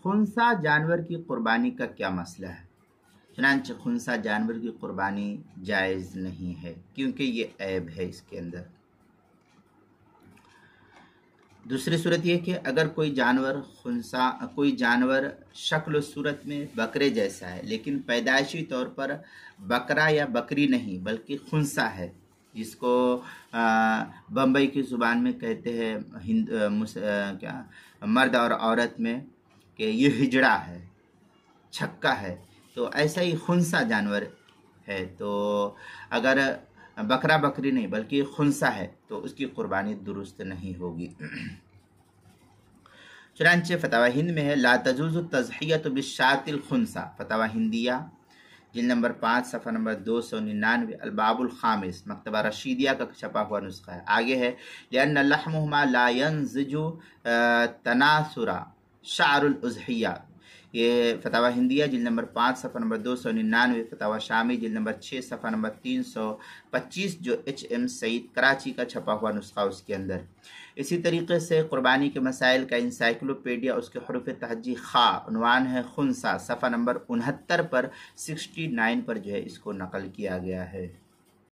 خنثی جانور کی قربانی کا کیا مسئلہ ہے؟ چنانچہ خنثی جانور کی قربانی جائز نہیں ہے کیونکہ یہ عیب ہے اس کے اندر۔ دوسری صورت یہ کہ اگر کوئی جانور شکل و صورت میں بکرے جیسا ہے لیکن پیدائشی طور پر بکرا یا بکری نہیں بلکہ خنثی ہے، جس کو بمبئی کی زبان میں کہتے ہیں مرد اور عورت میں کہ یہ ہجڑا ہے، چھکا ہے، تو ایسا ہی خنثی جانور ہے، تو اگر بکرا بکری نہیں بلکہ خنثی ہے تو اس کی قربانی درست نہیں ہوگی۔ چنانچہ فتاوی ہند میں ہے لا تجوز التضحیۃ بالشاۃ الخنثی، فتاوی ہندیہ جلد نمبر 5 صفحہ نمبر 299، الباب الخامس، مکتبہ رشیدیہ کا چھپا ہوا نسخہ ہے۔ آگے ہے لأن لحمہما لا ينضج تناثرا شعر الاضحیہ، یہ فتاوی ہندیہ جلد نمبر 5 صفحہ نمبر 299، فتاوی شامی جلد نمبر 6 صفحہ نمبر 325 جو HM سعید کراچی کا چھپا ہوا نسخہ اس کے اندر۔ اسی طریقے سے قربانی کے مسائل کا انسائکلوپیڈیا اس کے حروف تہجی خا، عنوان ہے خنثی، صفحہ نمبر 69 پر 69 پر جو ہے اس کو نقل کیا گیا ہے۔